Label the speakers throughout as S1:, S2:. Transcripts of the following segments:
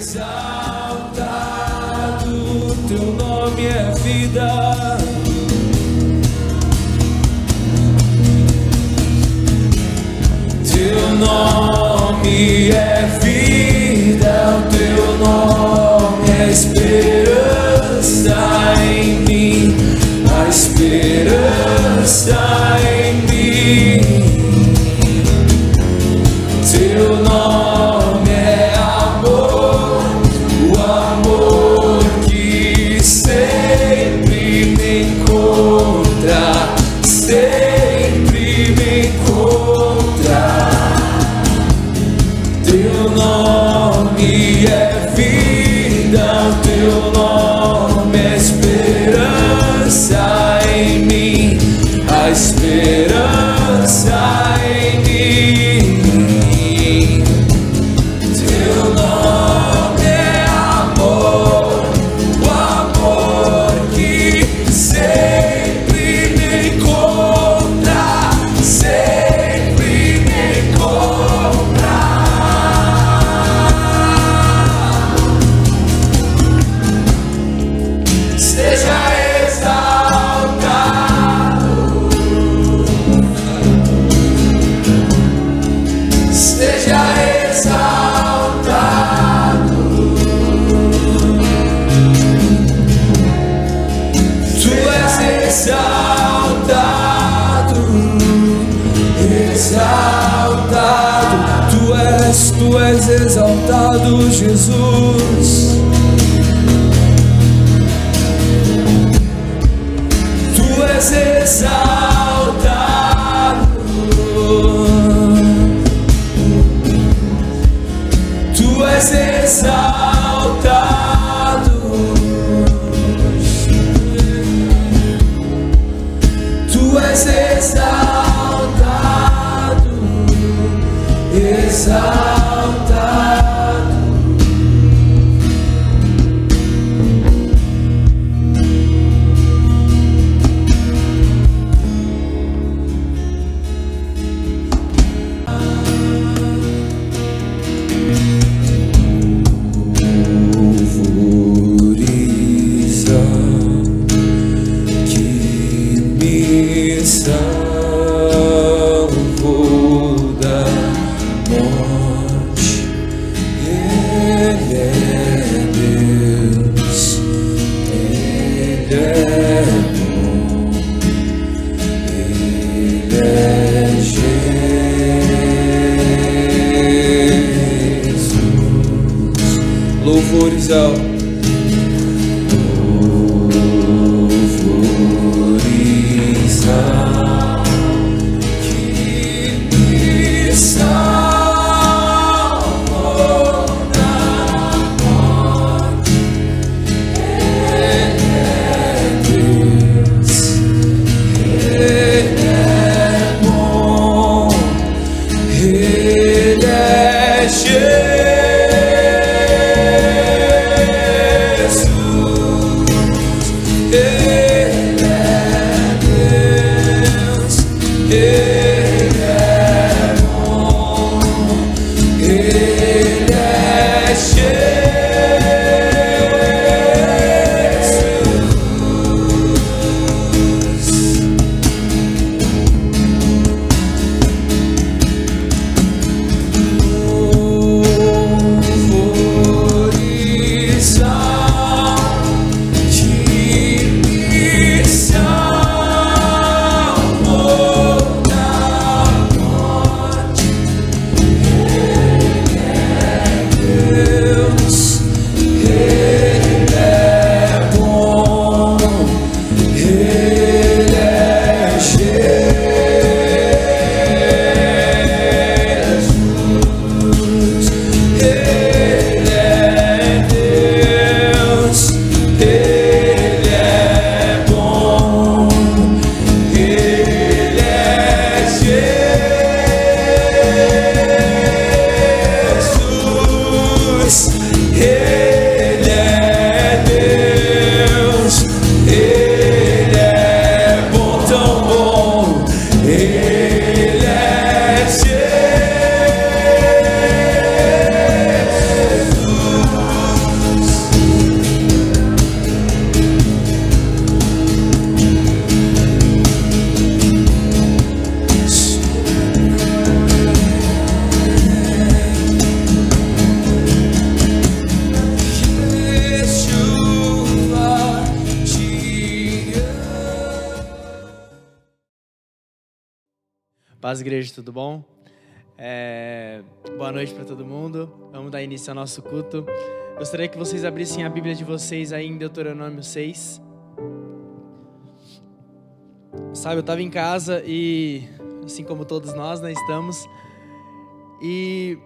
S1: exaltado, teu nome é vida. Teu nome é vida, o teu nome é esperança em mim, a esperança em mim. Teu nome é amor, o amor que sempre me encontra, sempre me encontra. Teu nome é vida, o teu nome é esperança em mim, a esperança em mim. Teu nome é amor, o amor que sempre me encontra, sempre me encontra. Seja exaltado, seja exaltado. Tu és exaltado, exaltado. Tu és exaltado, Jesus. Tu és exaltado, tu és exaltado, tu és exaltado, exaltado. Louvoriza que me salvou da morte. Ele é Deus, Ele é bom, Ele é Jesus. Louvores ao
S2: Paz, igreja, tudo bom? Boa noite para todo mundo. Vamos dar início ao nosso culto. Gostaria que vocês abrissem a Bíblia de vocês aí em Deuteronômio 6. Sabe, eu estava em casa e, assim como todos nós, né, estamos. E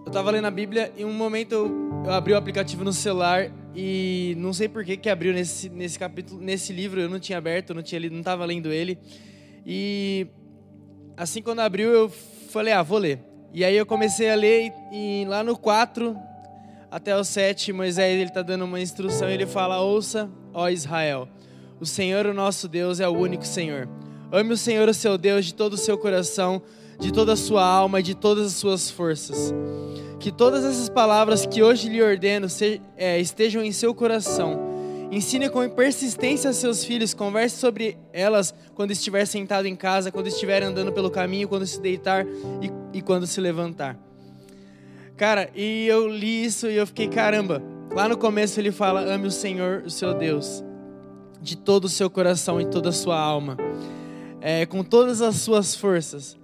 S2: eu estava lendo a Bíblia e em um momento eu abri o aplicativo no celular e não sei por que abriu nesse capítulo, nesse livro. Eu não tinha aberto, não estava lendo ele. E assim, quando abriu, eu falei, vou ler. E aí eu comecei a ler e lá no 4 até o 7, Moisés ele está dando uma instrução e ele fala: ouça, ó Israel, o Senhor, o nosso Deus, é o único Senhor. Ame o Senhor, o seu Deus, de todo o seu coração, de toda a sua alma e de todas as suas forças. Que todas essas palavras que hoje lhe ordeno estejam em seu coração. Ensine com persistência a seus filhos, converse sobre elas quando estiver sentado em casa, quando estiver andando pelo caminho, quando se deitar e quando se levantar. Cara, e eu li isso e eu fiquei, caramba, lá no começo ele fala: ame o Senhor, o seu Deus, de todo o seu coração e toda a sua alma, com todas as suas forças.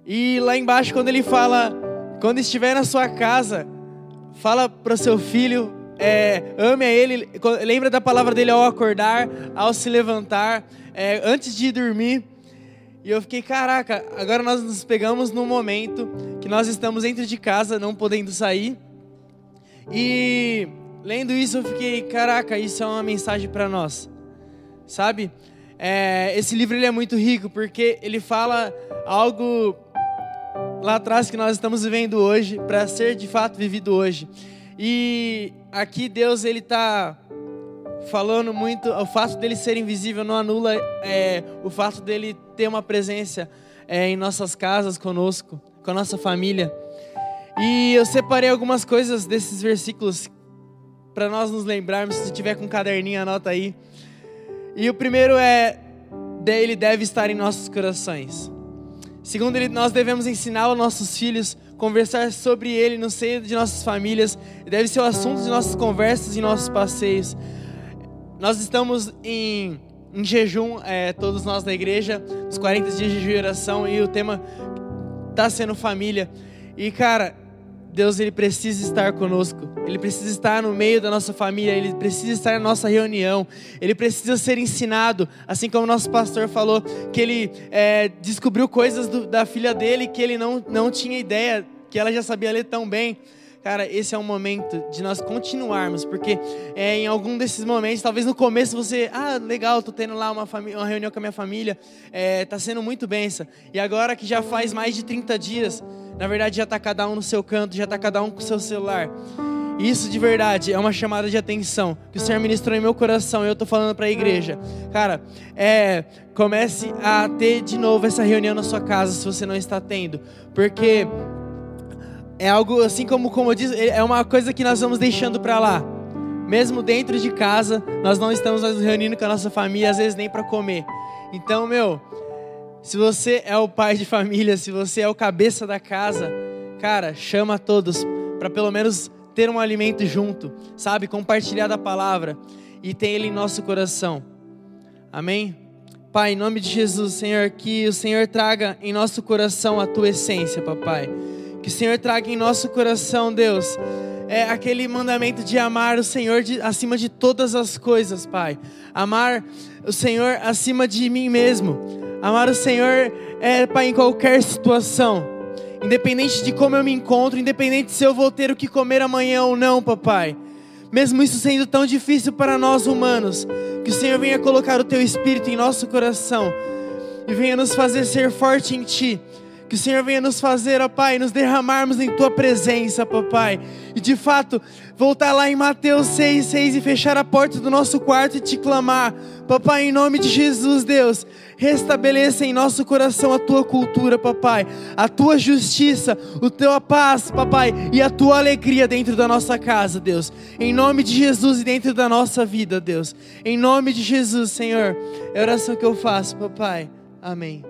S2: E lá embaixo quando ele fala, quando estiver na sua casa, fala para o seu filho, ame a ele, lembra da palavra dele ao acordar, ao se levantar, antes de dormir. E eu fiquei, caraca, agora nós nos pegamos num momento que nós estamos dentro de casa, não podendo sair. E lendo isso eu fiquei, caraca, isso é uma mensagem para nós, sabe? Esse livro ele é muito rico porque ele fala algo lá atrás que nós estamos vivendo hoje, para ser de fato vivido hoje. E aqui Deus ele está falando muito, o fato dele ser invisível não anula o fato dele ter uma presença em nossas casas, conosco, com a nossa família. E eu separei algumas coisas desses versículos para nós nos lembrarmos. Se tiver com um caderninho, anota aí. E o primeiro ele deve estar em nossos corações. Segundo, nós devemos ensinar aos nossos filhos, conversar sobre ele no seio de nossas famílias. Deve ser o assunto de nossas conversas e nossos passeios. Nós estamos em jejum, todos nós da igreja, os 40 dias de jejum e oração, e o tema está sendo família. E cara, Deus ele precisa estar conosco, ele precisa estar no meio da nossa família, ele precisa estar na nossa reunião, ele precisa ser ensinado, assim como o nosso pastor falou, que ele descobriu coisas da filha dele que ele não tinha ideia, que ela já sabia ler tão bem. Cara, esse é um momento de nós continuarmos, porque em algum desses momentos, talvez no começo você, legal, tô tendo lá uma reunião com a minha família, tá sendo muito benção. E agora que já faz mais de 30 dias, na verdade já tá cada um no seu canto, já tá cada um com o seu celular. E isso de verdade é uma chamada de atenção, que o Senhor ministrou em meu coração, e eu tô falando pra igreja. Cara, comece a ter de novo essa reunião na sua casa, se você não está tendo, porque é algo assim como eu disse, é uma coisa que nós vamos deixando para lá. Mesmo dentro de casa, nós não estamos nos reunindo com a nossa família, às vezes nem para comer. Então, se você é o pai de família, se você é o cabeça da casa, cara, chama todos para pelo menos ter um alimento junto, sabe? Compartilhar da palavra e ter ele em nosso coração. Amém? Pai, em nome de Jesus, Senhor, que o Senhor traga em nosso coração a tua essência, papai. Que o Senhor traga em nosso coração, Deus, aquele mandamento de amar o Senhor acima de todas as coisas, Pai. Amar o Senhor acima de mim mesmo. Amar o Senhor, Pai, em qualquer situação. Independente de como eu me encontro, independente se eu vou ter o que comer amanhã ou não, papai. Mesmo isso sendo tão difícil para nós humanos, que o Senhor venha colocar o teu Espírito em nosso coração e venha nos fazer ser forte em Ti. Que o Senhor venha nos fazer, ó Pai, nos derramarmos em Tua presença, papai. E de fato, voltar lá em Mateus 6:6 e fechar a porta do nosso quarto e te clamar. Papai, em nome de Jesus, Deus, restabeleça em nosso coração a Tua cultura, papai. A Tua justiça, a Tua paz, papai, e a Tua alegria dentro da nossa casa, Deus. Em nome de Jesus e dentro da nossa vida, Deus. Em nome de Jesus, Senhor. É a oração que eu faço, papai. Amém.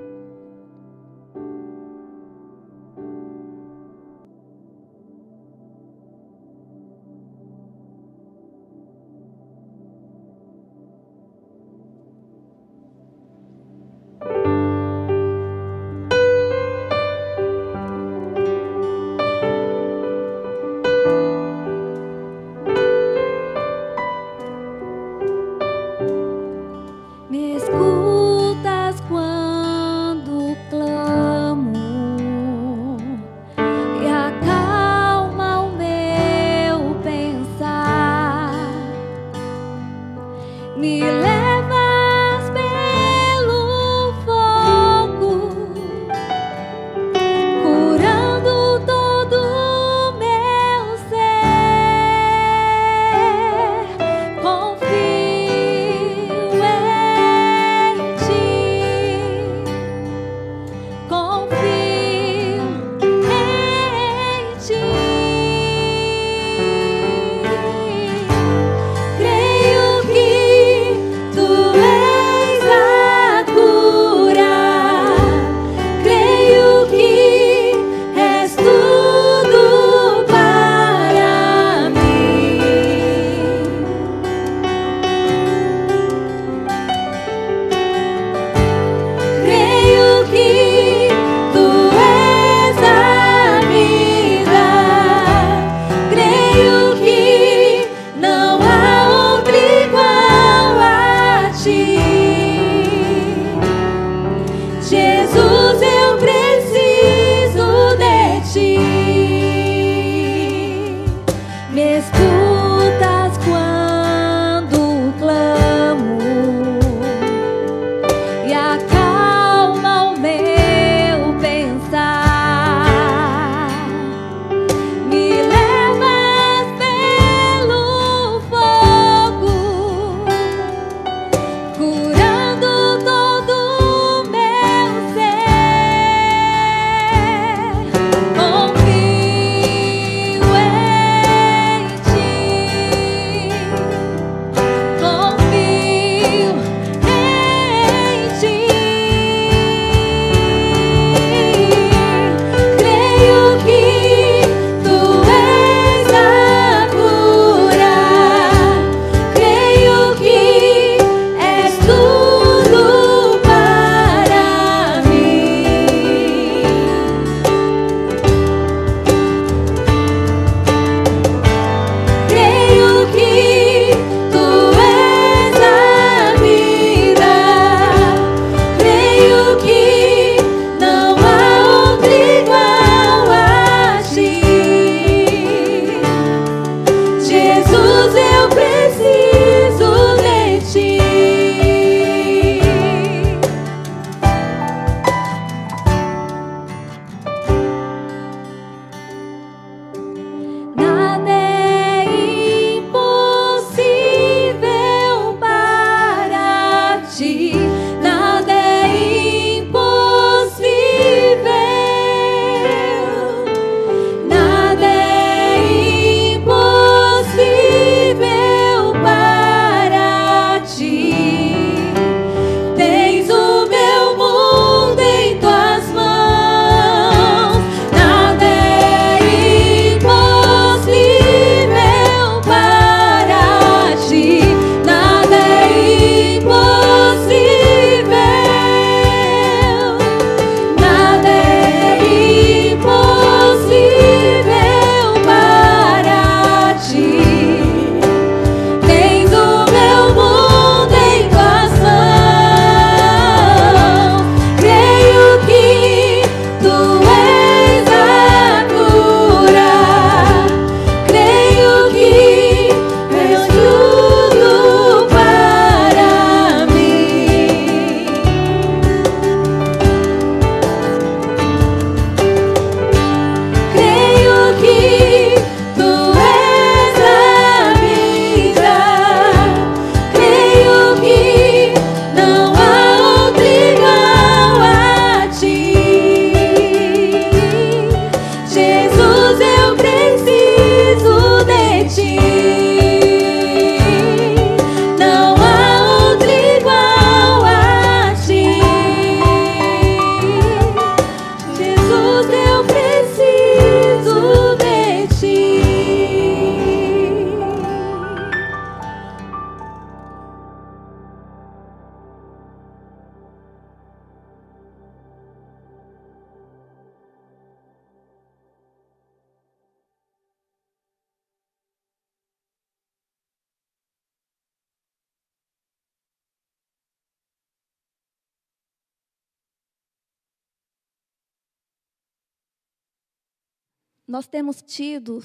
S3: nós temos tido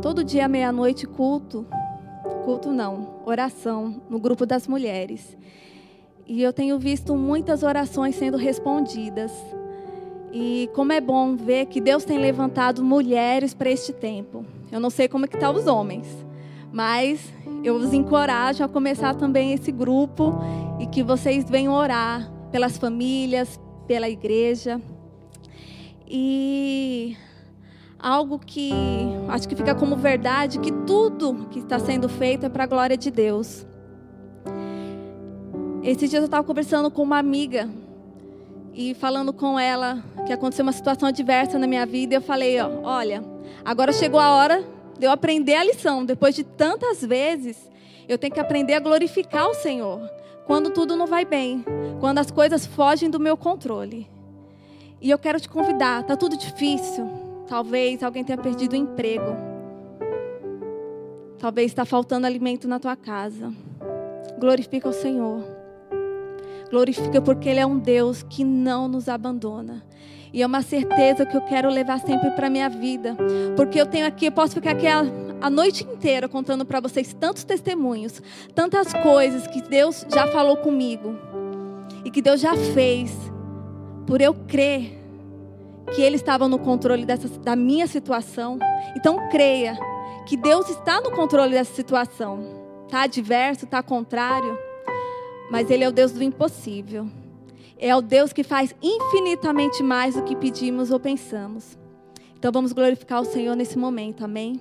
S3: todo dia à meia-noite oração no grupo das mulheres. E eu tenho visto muitas orações sendo respondidas. E como é bom ver que Deus tem levantado mulheres para este tempo. Eu não sei como é que estão os homens, mas eu os encorajo a começar também esse grupo e que vocês venham orar pelas famílias, pela igreja. E algo que acho que fica como verdade, que tudo que está sendo feito é para a glória de Deus. Esses dias eu estava conversando com uma amiga e falando com ela que aconteceu uma situação adversa na minha vida. E eu falei, olha, agora chegou a hora de eu aprender a lição. Depois de tantas vezes, eu tenho que aprender a glorificar o Senhor. Quando tudo não vai bem, quando as coisas fogem do meu controle. E eu quero te convidar, está tudo difícil. Talvez alguém tenha perdido o emprego. Talvez está faltando alimento na tua casa. Glorifica o Senhor. Glorifica porque Ele é um Deus que não nos abandona. E é uma certeza que eu quero levar sempre para a minha vida. Porque eu posso ficar aqui a noite inteira contando para vocês tantos testemunhos, tantas coisas que Deus já falou comigo. E que Deus já fez. Por eu crer que Ele estava no controle da minha situação. Então creia que Deus está no controle dessa situação. Está adverso, está contrário. Mas Ele é o Deus do impossível. É o Deus que faz infinitamente mais do que pedimos ou pensamos. Então vamos glorificar o Senhor nesse momento, amém?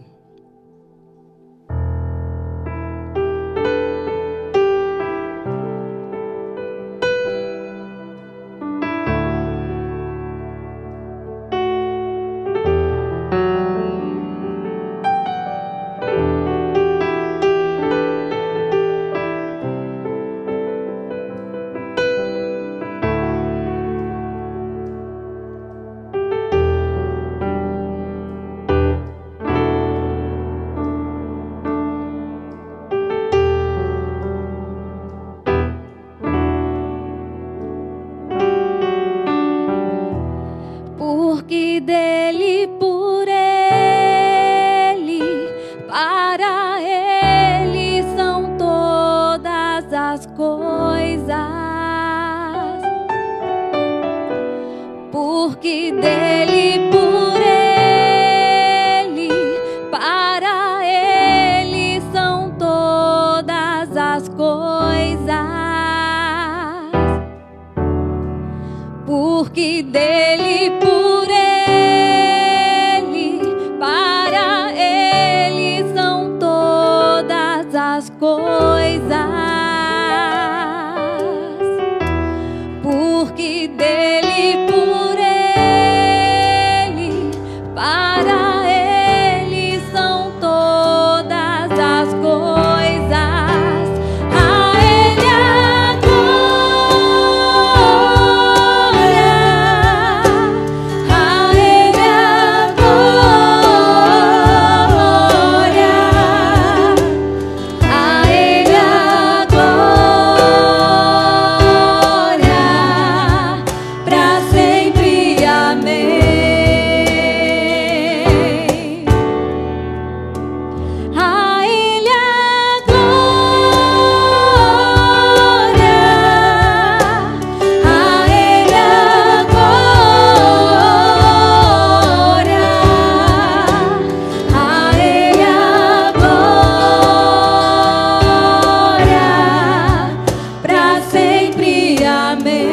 S3: Porque dele, por ele, para ele são todas as coisas. Porque dele, por ele, para ele são todas as coisas. Porque dele, por ele, para ele são todas as coisas. Porque dele, por ele, para ele são todas as coisas. A ele a glória, a ele a glória, a ele a glória, pra sempre, amém. A ele a glória, a ele a glória, a ele a glória, pra sempre, amém.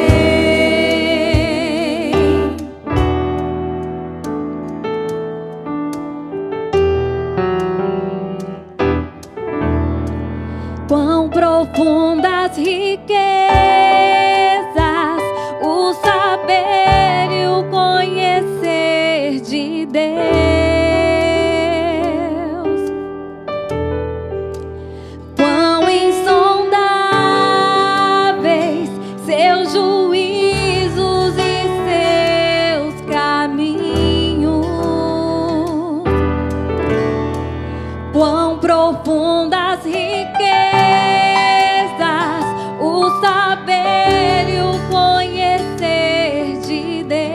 S3: Quão profundas riquezas, o saber e o conhecer de Deus. Quão insondáveis seus juízos e seus caminhos. Quão profundas riquezas, o saber e o conhecer de Deus.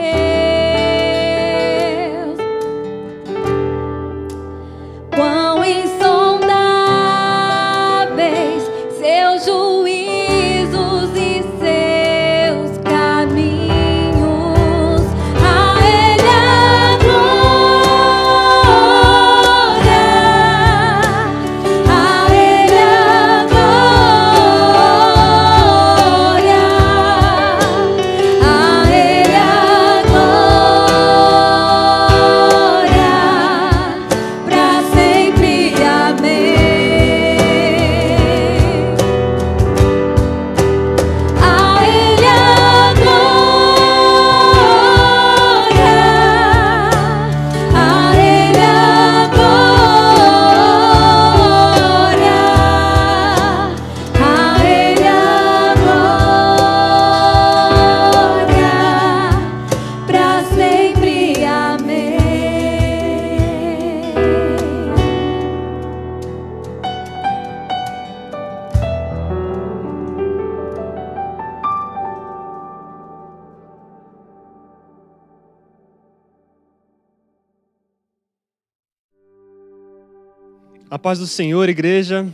S4: A paz do Senhor, igreja.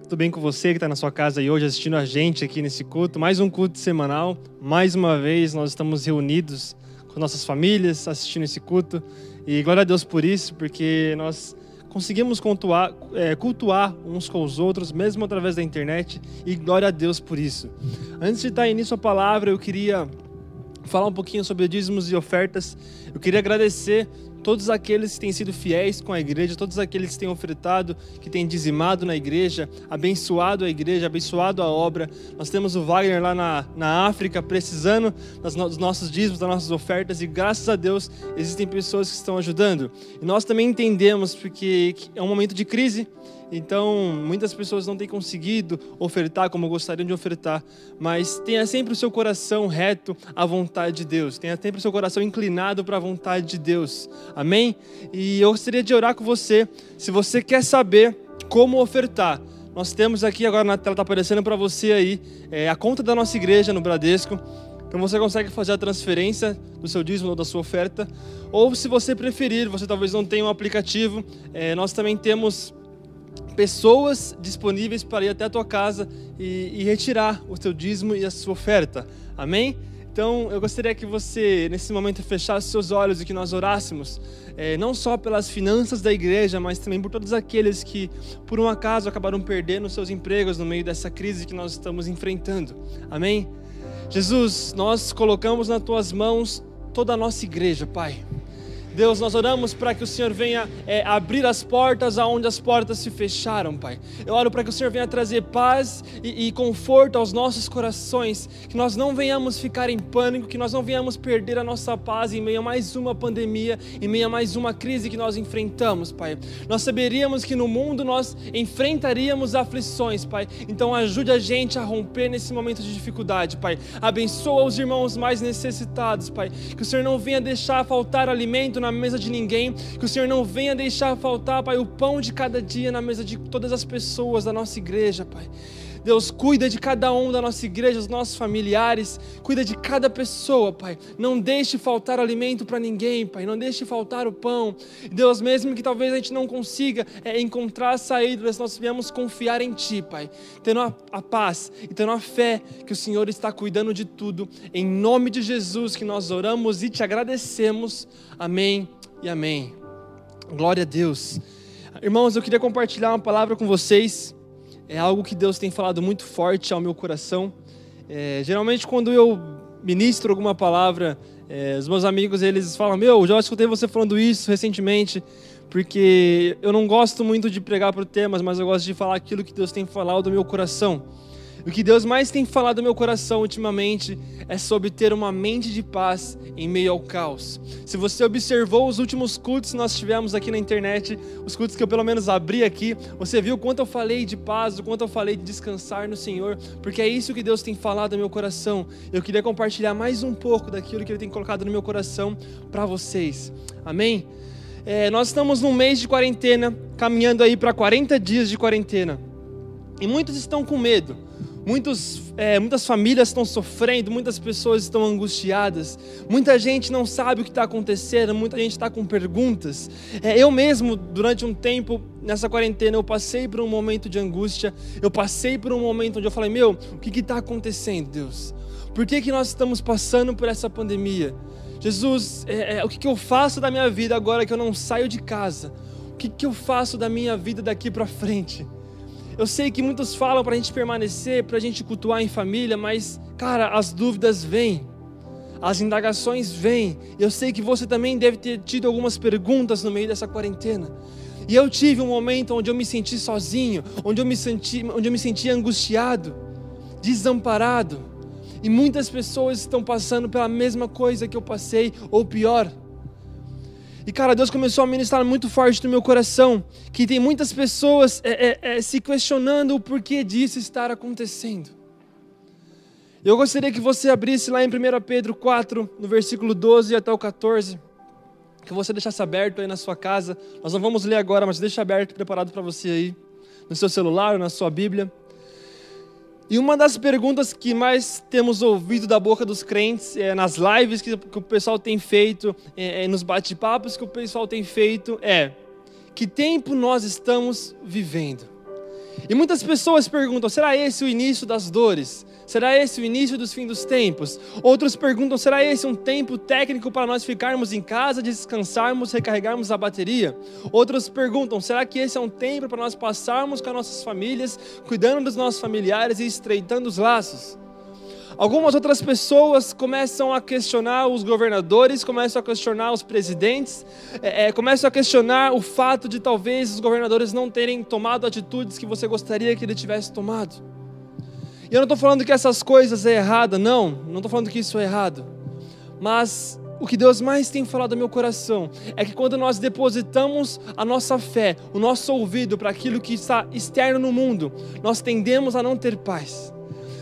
S4: Tudo bem com você que está na sua casa aí hoje assistindo a gente aqui nesse culto? Mais um culto semanal. Mais uma vez nós estamos reunidos com nossas famílias assistindo esse culto. E glória a Deus por isso, porque nós conseguimos cultuar uns com os outros, mesmo através da internet. E glória a Deus por isso. Antes de dar início à palavra, eu queria falar um pouquinho sobre dízimos e ofertas. Eu queria agradecer todos aqueles que têm sido fiéis com a igreja, todos aqueles que têm ofertado, que têm dizimado na igreja, abençoado a igreja, abençoado a obra. Nós temos o Wagner lá na África precisando dos nossos dízimos, das nossas ofertas, e graças a Deus existem pessoas que estão ajudando. E nós também entendemos porque é um momento de crise. Então, muitas pessoas não têm conseguido ofertar como gostariam de ofertar, mas tenha sempre o seu coração reto à vontade de Deus, tenha sempre o seu coração inclinado para a vontade de Deus, amém? E eu gostaria de orar com você. Se você quer saber como ofertar, nós temos aqui agora na tela, está aparecendo para você aí, a conta da nossa igreja no Bradesco. Então você consegue fazer a transferência do seu dízimo ou da sua oferta, ou se você preferir, você talvez não tenha um aplicativo, nós também temos pessoas disponíveis para ir até a tua casa e retirar o teu dízimo e a sua oferta, amém? Então eu gostaria que você nesse momento fechasse seus olhos e que nós orássemos, não só pelas finanças da igreja, mas também por todos aqueles que por um acaso acabaram perdendo seus empregos no meio dessa crise que nós estamos enfrentando, amém? Jesus, nós colocamos nas tuas mãos toda a nossa igreja, Pai. Deus, nós oramos para que o Senhor venha abrir as portas aonde as portas se fecharam, Pai. Eu oro para que o Senhor venha trazer paz e conforto aos nossos corações, que nós não venhamos ficar em pânico, que nós não venhamos perder a nossa paz em meio a mais uma pandemia, em meio a mais uma crise que nós enfrentamos, Pai. Nós saberíamos que no mundo nós enfrentaríamos aflições, Pai. Então ajude a gente a romper nesse momento de dificuldade, Pai. Abençoa os irmãos mais necessitados, Pai. Que o Senhor não venha deixar faltar alimento na mesa de ninguém, que o Senhor não venha deixar faltar, Pai, o pão de cada dia na mesa de todas as pessoas da nossa igreja, Pai. Deus, cuida de cada um da nossa igreja, os nossos familiares, cuida de cada pessoa, Pai. Não deixe faltar alimento para ninguém, Pai. Não deixe faltar o pão. Deus, mesmo que talvez a gente não consiga encontrar a saída, nós viemos confiar em Ti, Pai. Tendo a paz e tendo a fé que o Senhor está cuidando de tudo. Em nome de Jesus que nós oramos e Te agradecemos. Amém e amém. Glória a Deus. Irmãos, eu queria compartilhar uma palavra com vocês. É algo que Deus tem falado muito forte ao meu coração. Geralmente quando eu ministro alguma palavra, os meus amigos eles falam: já escutei você falando isso recentemente, porque eu não gosto muito de pregar por temas, mas eu gosto de falar aquilo que Deus tem falado do meu coração. O que Deus mais tem falado no meu coração ultimamente é sobre ter uma mente de paz em meio ao caos. Se você observou os últimos cultos que nós tivemos aqui na internet, os cultos que eu pelo menos abri aqui, você viu o quanto eu falei de paz, o quanto eu falei de descansar no Senhor, porque é isso que Deus tem falado no meu coração. Eu queria compartilhar mais um pouco daquilo que Ele tem colocado no meu coração para vocês. Amém? Nós estamos num mês de quarentena, caminhando aí para 40 dias de quarentena. E muitos estão com medo. Muitas famílias estão sofrendo, muitas pessoas estão angustiadas, muita gente não sabe o que está acontecendo, muita gente está com perguntas. Eu mesmo, durante um tempo, nessa quarentena, eu passei por um momento de angústia, eu passei por um momento onde eu falei: o que está acontecendo, Deus? Por que nós estamos passando por essa pandemia? Jesus, o que eu faço da minha vida agora que eu não saio de casa? O que eu faço da minha vida daqui para frente? Eu sei que muitos falam para a gente permanecer, para a gente cultuar em família, mas, cara, as dúvidas vêm, as indagações vêm. Eu sei que você também deve ter tido algumas perguntas no meio dessa quarentena. E eu tive um momento onde eu me senti sozinho, onde eu me senti angustiado, desamparado. E muitas pessoas estão passando pela mesma coisa que eu passei, ou pior. E cara, Deus começou a ministrar muito forte no meu coração, que tem muitas pessoas se questionando o porquê disso estar acontecendo. Eu gostaria que você abrisse lá em 1 Pedro 4, no versículo 12 até o 14, que você deixasse aberto aí na sua casa. Nós não vamos ler agora, mas deixa aberto, preparado para você aí, no seu celular ou na sua Bíblia. E uma das perguntas que mais temos ouvido da boca dos crentes, nas lives que o pessoal tem feito, nos bate-papos que o pessoal tem feito, que tempo nós estamos vivendo. E muitas pessoas perguntam, será esse o início das dores? Será esse o início dos fins dos tempos? Outros perguntam, será esse um tempo técnico para nós ficarmos em casa, descansarmos, recarregarmos a bateria? Outros perguntam, será que esse é um tempo para nós passarmos com as nossas famílias, cuidando dos nossos familiares e estreitando os laços? Algumas outras pessoas começam a questionar os governadores, começam a questionar os presidentes, começam a questionar o fato de talvez os governadores não terem tomado atitudes que você gostaria que ele tivesse tomado. E eu não estou falando que essas coisas é errada, não estou falando que isso é errado. Mas o que Deus mais tem falado no meu coração é que quando nós depositamos a nossa fé, o nosso ouvido para aquilo que está externo no mundo, nós tendemos a não ter paz.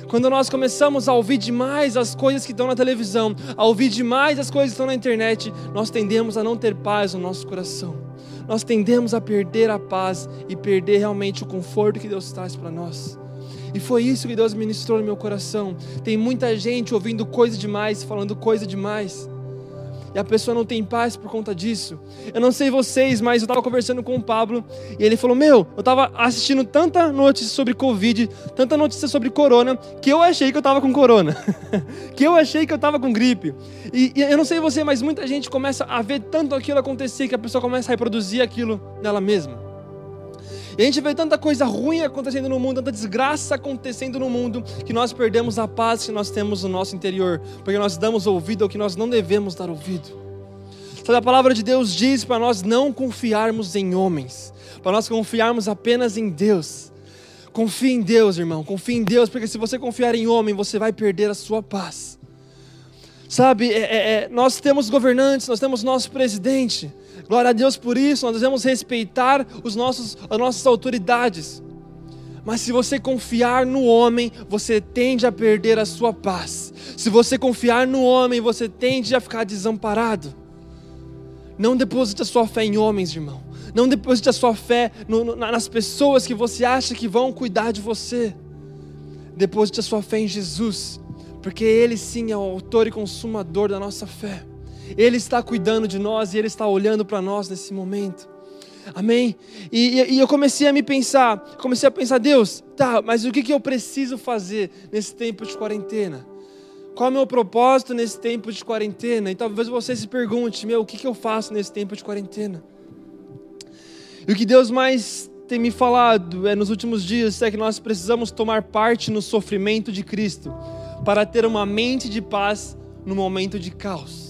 S4: Quando nós começamos a ouvir demais as coisas que estão na televisão, a ouvir demais as coisas que estão na internet, nós tendemos a não ter paz no nosso coração. Nós tendemos a perder a paz e perder realmente o conforto que Deus traz para nós. E foi isso que Deus ministrou no meu coração. Tem muita gente ouvindo coisa demais, falando coisa demais. E a pessoa não tem paz por conta disso. Eu não sei vocês, mas eu estava conversando com o Pablo e ele falou, eu estava assistindo tanta notícia sobre Covid, tanta notícia sobre Corona, que eu achei que eu estava com Corona. Que eu achei que eu estava com gripe. E eu não sei você, mas muita gente começa a ver tanto aquilo acontecer que a pessoa começa a reproduzir aquilo nela mesma. E a gente vê tanta coisa ruim acontecendo no mundo, tanta desgraça acontecendo no mundo, que nós perdemos a paz que nós temos no nosso interior, porque nós damos ouvido ao que nós não devemos dar ouvido. Sabe, a palavra de Deus diz para nós não confiarmos em homens, para nós confiarmos apenas em Deus. Confie em Deus, irmão, confie em Deus, porque se você confiar em homem, você vai perder a sua paz. Sabe, nós temos governantes, nós temos nosso presidente. Glória a Deus por isso, nós devemos respeitar as nossas autoridades. Mas se você confiar no homem, você tende a perder a sua paz. Se você confiar no homem, você tende a ficar desamparado. Não deposite a sua fé em homens, irmão. Não deposite a sua fé nas pessoas que você acha que vão cuidar de você. Deposite a sua fé em Jesus, porque Ele sim é o autor e consumador da nossa fé. Ele está cuidando de nós e Ele está olhando para nós nesse momento. Amém? E eu comecei a pensar, Deus, mas o que eu preciso fazer nesse tempo de quarentena? Qual é o meu propósito nesse tempo de quarentena? E talvez você se pergunte, o que eu faço nesse tempo de quarentena? E o que Deus mais tem me falado nos últimos dias é que nós precisamos tomar parte no sofrimento de Cristo para ter uma mente de paz no momento de caos.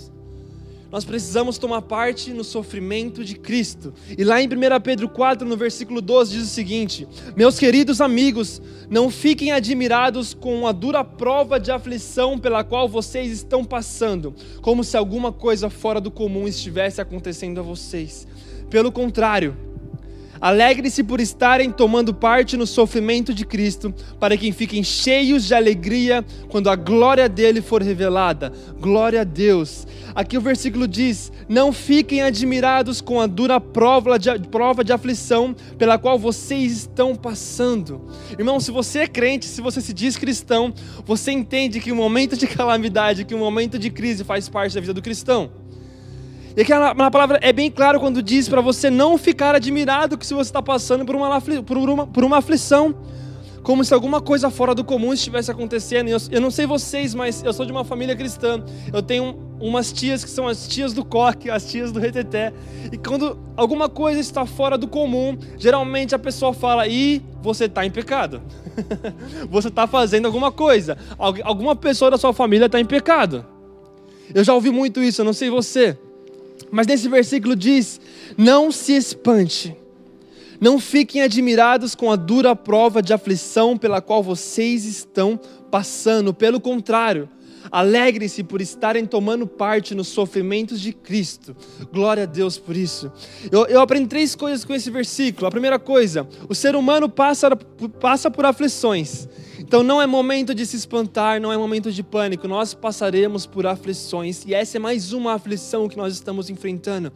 S4: Nós precisamos tomar parte no sofrimento de Cristo. E lá em 1 Pedro 4, no versículo 12, diz o seguinte: meus queridos amigos, não fiquem admirados com a dura prova de aflição pela qual vocês estão passando, como se alguma coisa fora do comum estivesse acontecendo a vocês. Pelo contrário, alegre-se por estarem tomando parte no sofrimento de Cristo, para que fiquem cheios de alegria quando a glória dele for revelada. Glória a Deus. Aqui o versículo diz: não fiquem admirados com a dura prova de aflição pela qual vocês estão passando. Irmão, se você é crente, se você se diz cristão, você entende que o momento de calamidade, que o momento de crise faz parte da vida do cristão. E aqui na palavra é bem claro quando diz para você não ficar admirado que se você está passando por uma aflição, como se alguma coisa fora do comum estivesse acontecendo. Eu não sei vocês, mas eu sou de uma família cristã. Eu tenho umas tias que são as tias do coque, as tias do reteté. E quando alguma coisa está fora do comum, geralmente a pessoa fala: você está em pecado. Você está fazendo alguma coisa. Alguma pessoa da sua família está em pecado. Eu já ouvi muito isso, eu não sei você. Mas nesse versículo diz: não se espante, não fiquem admirados com a dura prova de aflição pela qual vocês estão passando. Pelo contrário, alegrem-se por estarem tomando parte nos sofrimentos de Cristo. Glória a Deus por isso. Eu aprendi 3 coisas com esse versículo. A primeira coisa: o ser humano passa por aflições. Então não é momento de se espantar, não é momento de pânico. Nós passaremos por aflições. E essa é mais uma aflição que nós estamos enfrentando.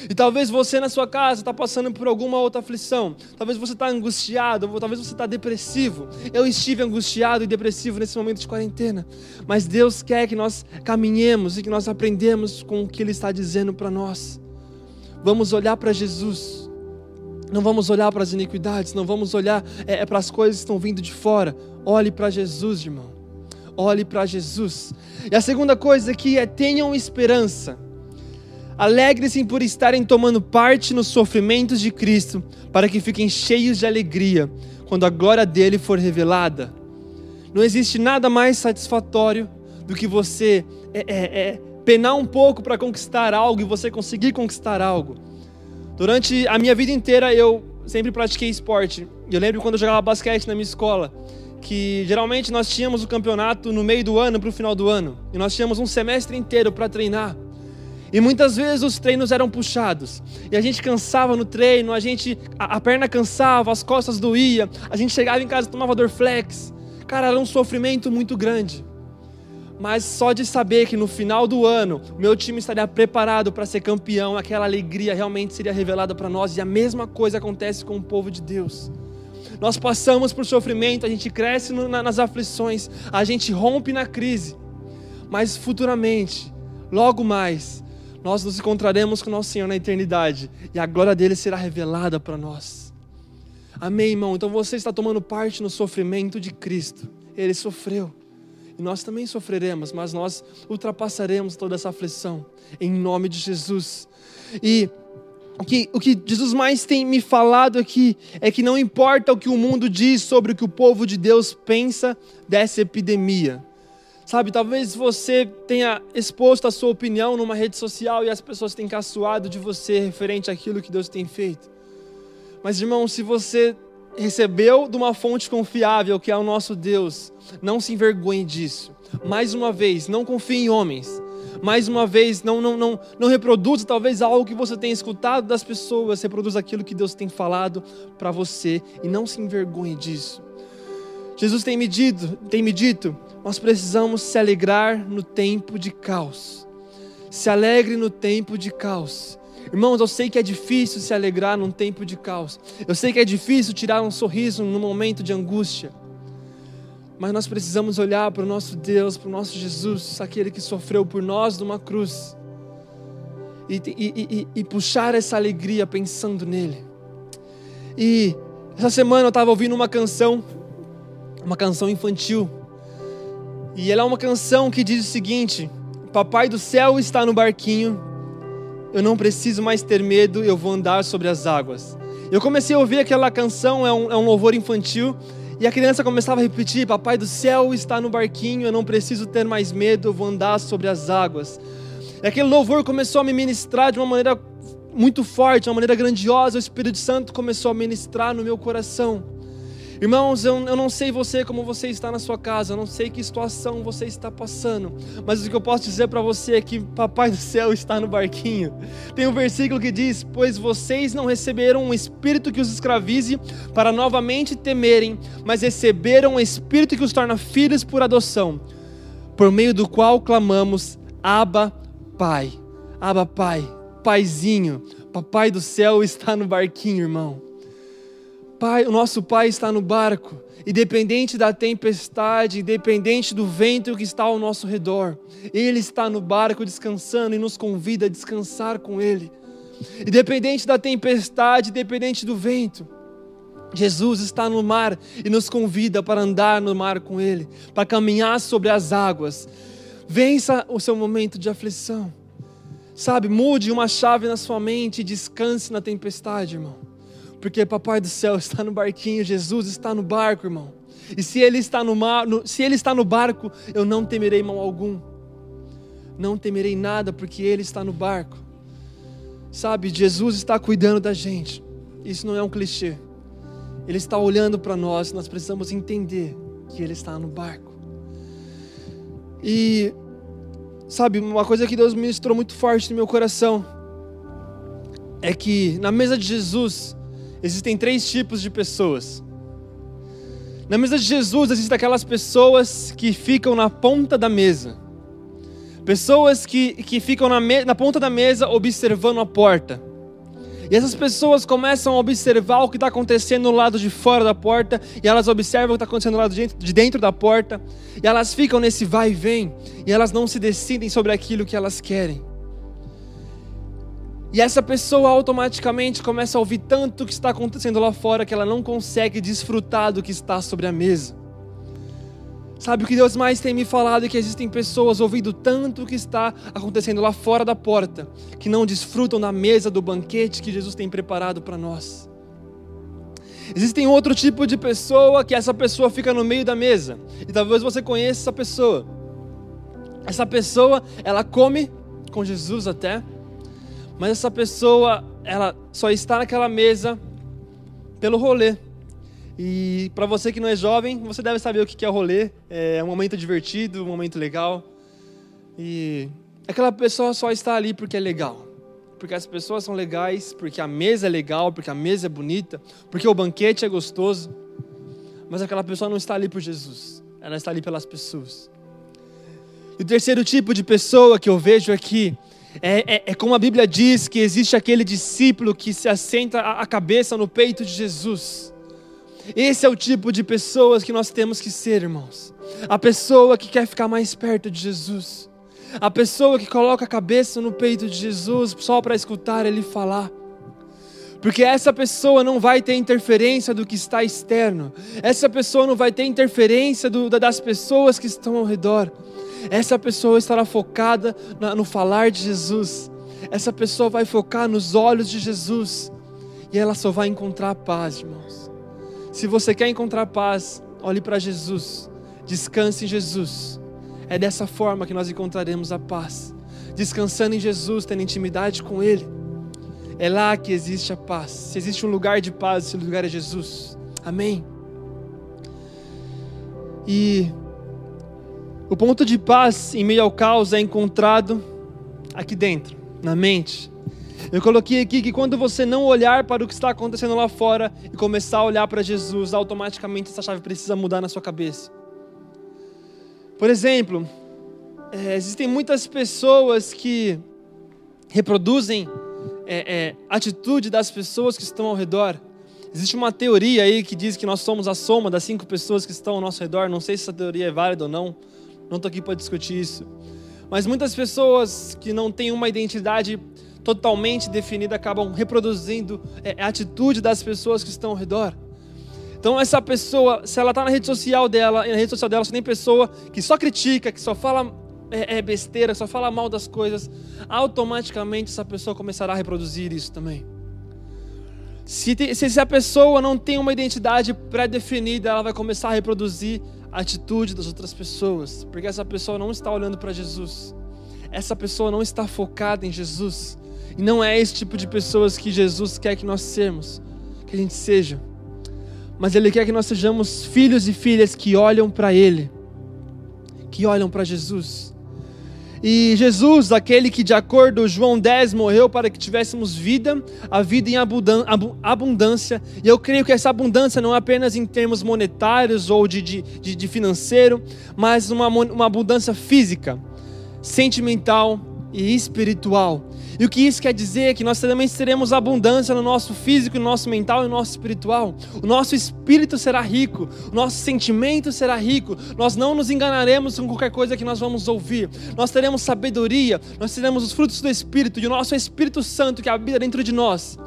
S4: E talvez você na sua casa está passando por alguma outra aflição. Talvez você está angustiado, ou talvez você está depressivo. Eu estive angustiado e depressivo nesse momento de quarentena. Mas Deus quer que nós caminhemos e que nós aprendemos com o que Ele está dizendo para nós. Vamos olhar para Jesus. Não vamos olhar para as iniquidades, não vamos olhar para as coisas que estão vindo de fora. Olhe para Jesus, irmão. Olhe para Jesus. E a segunda coisa aqui é: tenham esperança. Alegrem-se por estarem tomando parte nos sofrimentos de Cristo, para que fiquem cheios de alegria quando a glória dele for revelada. Não existe nada mais satisfatório do que você penar um pouco para conquistar algo e você conseguir conquistar algo. Durante a minha vida inteira eu sempre pratiquei esporte. Eu lembro quando eu jogava basquete na minha escola, que geralmente nós tínhamos o campeonato no meio do ano para o final do ano. E nós tínhamos um semestre inteiro para treinar. E muitas vezes os treinos eram puxados. E a gente cansava no treino, a perna cansava, as costas doía. A gente chegava em casa e tomava Dorflex. Cara, era um sofrimento muito grande. Mas só de saber que no final do ano, meu time estaria preparado para ser campeão, aquela alegria realmente seria revelada para nós. E a mesma coisa acontece com o povo de Deus. Nós passamos por sofrimento, a gente cresce nas aflições, a gente rompe na crise. Mas futuramente, logo mais, nós nos encontraremos com o nosso Senhor na eternidade. E a glória dele será revelada para nós. Amém, irmão? Então você está tomando parte no sofrimento de Cristo. Ele sofreu. E nós também sofreremos, mas nós ultrapassaremos toda essa aflição. Em nome de Jesus. E o que Jesus mais tem me falado aqui é que não importa o que o mundo diz sobre o que o povo de Deus pensa dessa epidemia. Sabe, talvez você tenha exposto a sua opinião numa rede social e as pessoas têm caçoado de você referente àquilo que Deus tem feito. Mas, irmão, se você recebeu de uma fonte confiável, que é o nosso Deus, não se envergonhe disso. Mais uma vez, não confie em homens. Mais uma vez, não reproduza talvez algo que você tenha escutado das pessoas. Reproduza aquilo que Deus tem falado para você e não se envergonhe disso. Jesus tem me dito, nós precisamos se alegrar no tempo de caos. Se alegre no tempo de caos. Irmãos, eu sei que é difícil se alegrar num tempo de caos. Eu sei que é difícil tirar um sorriso num momento de angústia. Mas nós precisamos olhar para o nosso Deus, para o nosso Jesus, aquele que sofreu por nós numa cruz. E puxar essa alegria pensando nele. E essa semana eu estava ouvindo uma canção infantil. E ela é uma canção que diz o seguinte: Papai do céu está no barquinho, eu não preciso mais ter medo, eu vou andar sobre as águas. Eu comecei a ouvir aquela canção, é um louvor infantil, e a criança começava a repetir: Papai do céu está no barquinho, eu não preciso ter mais medo, eu vou andar sobre as águas. E aquele louvor começou a me ministrar de uma maneira muito forte, de uma maneira grandiosa. O Espírito Santo começou a ministrar no meu coração. Irmãos, eu não sei como você está na sua casa, eu não sei que situação você está passando, mas o que eu posso dizer para você é que Papai do céu está no barquinho. Tem um versículo que diz: pois vocês não receberam um espírito que os escravize para novamente temerem, mas receberam um espírito que os torna filhos por adoção, por meio do qual clamamos: Abba, Pai. Abba, Pai, Paizinho. Papai do céu está no barquinho, irmão. Pai, o nosso Pai está no barco, independente da tempestade, independente do vento que está ao nosso redor. Ele está no barco descansando e nos convida a descansar com Ele. Independente da tempestade, independente do vento, Jesus está no mar e nos convida para andar no mar com Ele, para caminhar sobre as águas. Vença o seu momento de aflição. Sabe, mude uma chave na sua mente e descanse na tempestade, irmão. Porque Papai do céu está no barquinho, Jesus está no barco, irmão. E se Ele está se Ele está no barco, eu não temerei mal algum. Não temerei nada, porque Ele está no barco. Sabe, Jesus está cuidando da gente. Isso não é um clichê. Ele está olhando para nós, nós precisamos entender que Ele está no barco. E, sabe, uma coisa que Deus ministrou muito forte no meu coração é que na mesa de Jesus existem 3 tipos de pessoas. Na mesa de Jesus existem aquelas pessoas que ficam na ponta da mesa. Pessoas que ficam na ponta da mesa observando a porta. E essas pessoas começam a observar o que está acontecendo no lado de fora da porta. E elas observam o que está acontecendo no lado de dentro da porta. E elas ficam nesse vai e vem. E elas não se decidem sobre aquilo que elas querem. E essa pessoa automaticamente começa a ouvir tanto o que está acontecendo lá fora que ela não consegue desfrutar do que está sobre a mesa. Sabe, o que Deus mais tem me falado é que existem pessoas ouvindo tanto o que está acontecendo lá fora da porta, que não desfrutam da mesa do banquete que Jesus tem preparado para nós. Existem outro tipo de pessoa que essa pessoa fica no meio da mesa. E talvez você conheça essa pessoa. Essa pessoa, ela come com Jesus até, mas essa pessoa, ela só está naquela mesa pelo rolê. E para você que não é jovem, você deve saber o que é o rolê. É um momento divertido, um momento legal. E aquela pessoa só está ali porque é legal. Porque as pessoas são legais, porque a mesa é legal, porque a mesa é bonita, porque o banquete é gostoso. Mas aquela pessoa não está ali por Jesus. Ela está ali pelas pessoas. E o terceiro tipo de pessoa que eu vejo aqui é como a Bíblia diz que existe aquele discípulo que se assenta a cabeça no peito de Jesus. Esse é o tipo de pessoas que nós temos que ser, irmãos. A pessoa que quer ficar mais perto de Jesus. A pessoa que coloca a cabeça no peito de Jesus só para escutar Ele falar. Porque essa pessoa não vai ter interferência do que está externo. Essa pessoa não vai ter interferência das pessoas que estão ao redor. Essa pessoa estará focada no falar de Jesus. Essa pessoa vai focar nos olhos de Jesus. E ela só vai encontrar paz, irmãos. Se você quer encontrar paz, olhe para Jesus. Descanse em Jesus. É dessa forma que nós encontraremos a paz. Descansando em Jesus, tendo intimidade com Ele. É lá que existe a paz. Se existe um lugar de paz, esse lugar é Jesus. Amém? E o ponto de paz em meio ao caos é encontrado aqui dentro, na mente. Eu coloquei aqui que quando você não olhar para o que está acontecendo lá fora e começar a olhar para Jesus, automaticamente essa chave precisa mudar na sua cabeça. Por exemplo, existem muitas pessoas que reproduzem atitude das pessoas que estão ao redor. Existe uma teoria aí que diz que nós somos a soma das 5 pessoas que estão ao nosso redor. Não sei se essa teoria é válida ou não. Não estou aqui para discutir isso. Mas muitas pessoas que não têm uma identidade totalmente definida acabam reproduzindo a atitude das pessoas que estão ao redor. Então essa pessoa, se ela está na rede social dela, e na rede social dela só tem pessoa que só critica, que só fala besteira, só fala mal das coisas, automaticamente essa pessoa começará a reproduzir isso também. Se a pessoa não tem uma identidade pré-definida, ela vai começar a reproduzir a atitude das outras pessoas, porque essa pessoa não está olhando para Jesus, essa pessoa não está focada em Jesus, e não é esse tipo de pessoas que Jesus quer que nós sejamos, que a gente seja, mas Ele quer que nós sejamos filhos e filhas que olham para Ele, que olham para Jesus. E Jesus, aquele que de acordo com João 10 morreu para que tivéssemos vida, a vida em abundância. E eu creio que essa abundância não é apenas em termos monetários ou de financeiro, mas uma abundância física, sentimental e espiritual. E o que isso quer dizer é que nós também teremos abundância no nosso físico, no nosso mental e no nosso espiritual. O nosso espírito será rico, o nosso sentimento será rico. Nós não nos enganaremos com qualquer coisa que nós vamos ouvir. Nós teremos sabedoria, nós teremos os frutos do Espírito, e o nosso Espírito Santo que habita dentro de nós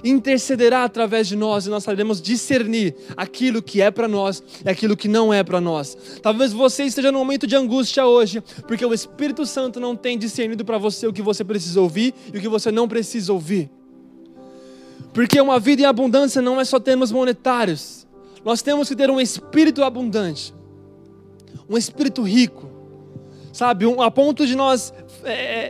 S4: intercederá através de nós, e nós saberemos discernir aquilo que é para nós e aquilo que não é para nós. Talvez você esteja num momento de angústia hoje, porque o Espírito Santo não tem discernido para você o que você precisa ouvir e o que você não precisa ouvir. Porque uma vida em abundância não é só termos monetários. Nós temos que ter um espírito abundante, um espírito rico, sabe? A ponto de nós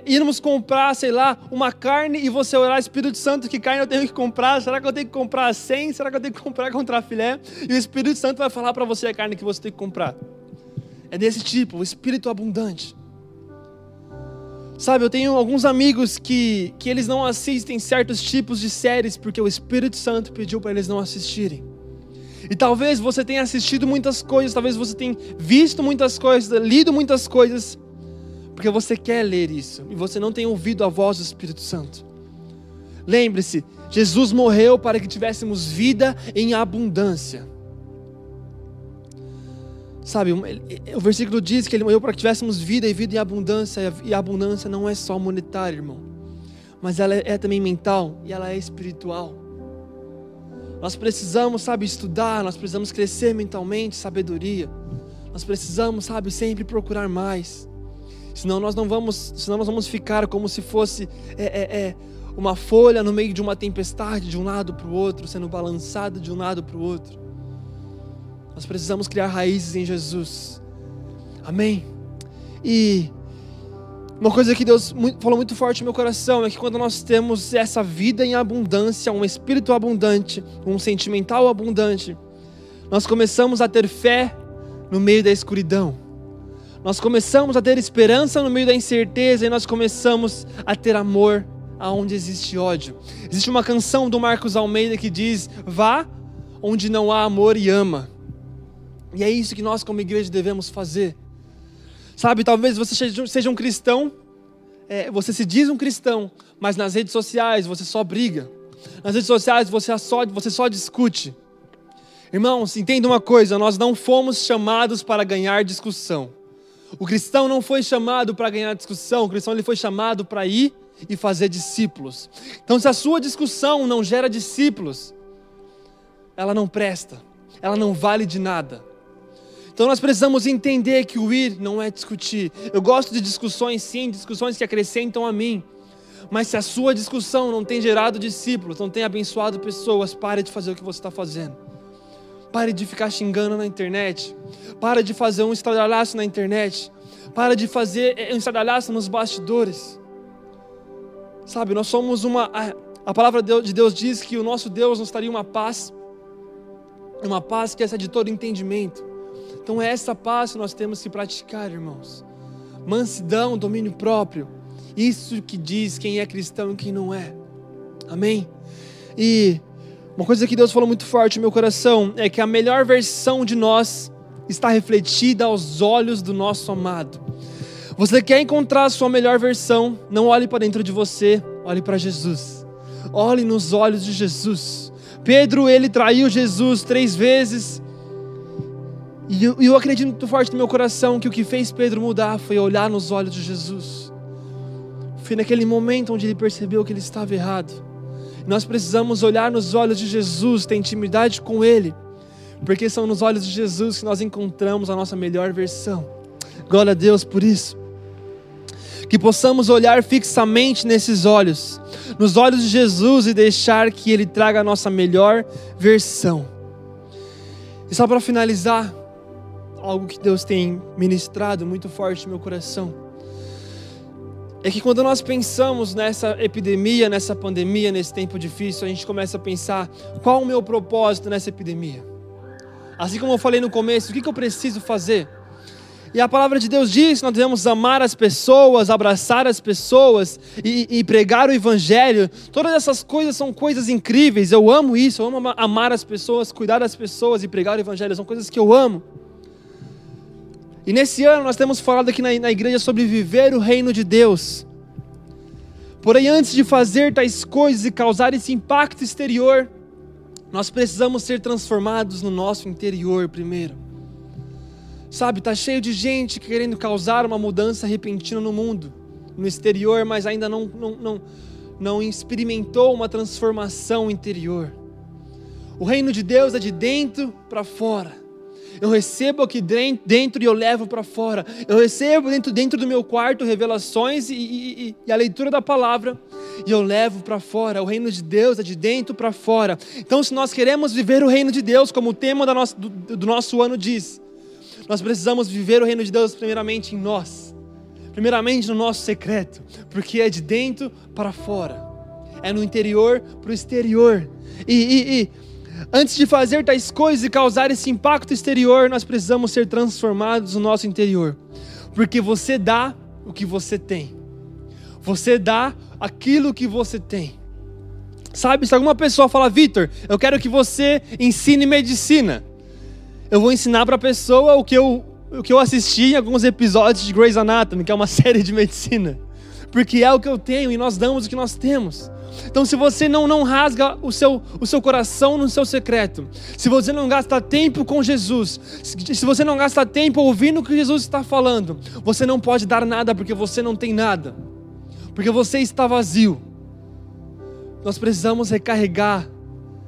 S4: irmos comprar, sei lá, uma carne e você orar: Espírito Santo, que carne eu tenho que comprar? Será que eu tenho que comprar 100? Será que eu tenho que comprar contra filé? E o Espírito Santo vai falar para você a carne que você tem que comprar. É desse tipo, o espírito abundante. Sabe, eu tenho alguns amigos que eles não assistem certos tipos de séries porque o Espírito Santo pediu para eles não assistirem. E talvez você tenha assistido muitas coisas, talvez você tenha visto muitas coisas, lido muitas coisas, porque você quer ler isso, e você não tem ouvido a voz do Espírito Santo. Lembre-se, Jesus morreu para que tivéssemos vida em abundância. Sabe, o versículo diz que Ele morreu para que tivéssemos vida e vida em abundância, e a abundância não é só monetária, irmão. mas ela é também mental e ela é espiritual. Nós precisamos, estudar, nós precisamos crescer mentalmente, sabedoria. Nós precisamos, sempre procurar mais. Senão nós vamos ficar como se fosse uma folha no meio de uma tempestade, de um lado para o outro, sendo balançada de um lado para o outro. Nós precisamos criar raízes em Jesus. Amém? E uma coisa que Deus falou muito forte no meu coração é que quando nós temos essa vida em abundância, um espírito abundante, um sentimental abundante, nós começamos a ter fé no meio da escuridão. Nós começamos a ter esperança no meio da incerteza e nós começamos a ter amor aonde existe ódio. Existe uma canção do Marcos Almeida que diz: vá onde não há amor e ama. E é isso que nós como igreja devemos fazer. Talvez você seja um cristão, você se diz um cristão, mas nas redes sociais você só briga. Nas redes sociais você só discute. Irmãos, entenda uma coisa, nós não fomos chamados para ganhar discussão. O cristão não foi chamado para ganhar discussão, o cristão ele foi chamado para ir e fazer discípulos. Então se a sua discussão não gera discípulos, ela não presta, ela não vale de nada. Então nós precisamos entender que o ir não é discutir. Eu gosto de discussões sim, discussões que acrescentam a mim. Mas se a sua discussão não tem gerado discípulos, não tem abençoado pessoas, pare de fazer o que você está fazendo. Pare de ficar xingando na internet. Pare de fazer um estardalhaço na internet. Pare de fazer um estardalhaço nos bastidores. Nós somos a palavra de Deus diz que o nosso Deus nos daria uma paz que essa de todo entendimento. Então é essa paz que nós temos que praticar, irmãos. Mansidão, domínio próprio. Isso que diz quem é cristão e quem não é. Amém? E uma coisa que Deus falou muito forte no meu coração é que a melhor versão de nós está refletida aos olhos do nosso amado. Você quer encontrar a sua melhor versão? Não olhe para dentro de você, olhe para Jesus. Olhe nos olhos de Jesus. Pedro, ele traiu Jesus 3 vezes. E eu acredito muito forte no meu coração que o que fez Pedro mudar foi olhar nos olhos de Jesus. Foi naquele momento onde ele percebeu que ele estava errado. Nós precisamos olhar nos olhos de Jesus, ter intimidade com Ele, porque são nos olhos de Jesus que nós encontramos a nossa melhor versão. Glória a Deus por isso. Que possamos olhar fixamente nesses olhos, nos olhos de Jesus e deixar que Ele traga a nossa melhor versão. E só para finalizar, algo que Deus tem ministrado muito forte no meu coração, é que quando nós pensamos nessa epidemia, nessa pandemia, nesse tempo difícil, a gente começa a pensar, qual o meu propósito nessa epidemia? Assim como eu falei no começo, o que eu preciso fazer? E a palavra de Deus diz que nós devemos amar as pessoas, abraçar as pessoas e pregar o evangelho. Todas essas coisas são coisas incríveis, eu amo isso, eu amo amar as pessoas, cuidar das pessoas e pregar o evangelho, são coisas que eu amo. E nesse ano nós temos falado aqui na igreja sobre viver o reino de Deus. Porém, antes de fazer tais coisas e causar esse impacto exterior, nós precisamos ser transformados no nosso interior primeiro. Está cheio de gente querendo causar uma mudança repentina no mundo, no exterior, mas ainda não experimentou uma transformação interior. O reino de Deus é de dentro para fora. Eu recebo aqui dentro e eu levo para fora. Eu recebo dentro do meu quarto revelações e a leitura da palavra e eu levo para fora. O reino de Deus é de dentro para fora. Então, se nós queremos viver o reino de Deus, como o tema do nosso ano diz, nós precisamos viver o reino de Deus primeiramente em nós. Primeiramente no nosso secreto, porque é de dentro para fora. É no interior para o exterior. Antes de fazer tais coisas e causar esse impacto exterior, nós precisamos ser transformados no nosso interior. Porque você dá o que você tem. Você dá aquilo que você tem. Se alguma pessoa fala, Vitor, eu quero que você ensine medicina. Eu vou ensinar para a pessoa o que eu assisti em alguns episódios de Grey's Anatomy, que é uma série de medicina. Porque é o que eu tenho e nós damos o que nós temos. Então, se você não rasga o seu coração no seu secreto, se você não gasta tempo com Jesus, se você não gasta tempo ouvindo o que Jesus está falando, você não pode dar nada porque você não tem nada, porque você está vazio. nós precisamos recarregar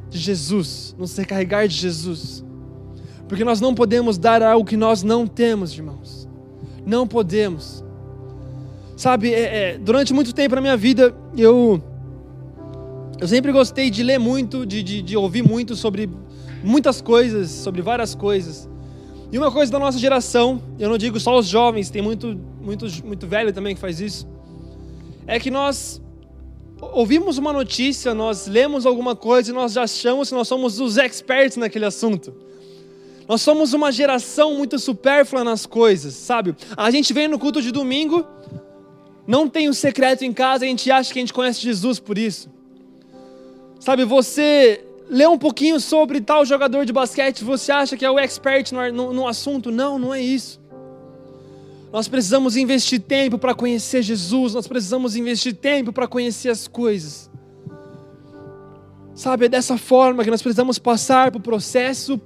S4: de Jesus, nos recarregar de Jesus. Porque nós não podemos dar algo que nós não temos, irmãos. Não podemos. Sabe, durante muito tempo na minha vida, eu sempre gostei de ler muito, de ouvir muito sobre muitas coisas, sobre várias coisas. E uma coisa da nossa geração, eu não digo só os jovens, tem muito velho também que faz isso, é que nós ouvimos uma notícia, nós lemos alguma coisa e nós já achamos que nós somos os experts naquele assunto. Nós somos uma geração muito supérflua nas coisas, sabe? A gente vem no culto de domingo, não tem um secreto em casa, a gente acha que a gente conhece Jesus por isso. Sabe, você lê um pouquinho sobre tal jogador de basquete, você acha que é o expert no assunto. Não, não é isso. Nós precisamos investir tempo para conhecer Jesus, nós precisamos investir tempo para conhecer as coisas. Sabe, é dessa forma que nós precisamos passar por processo.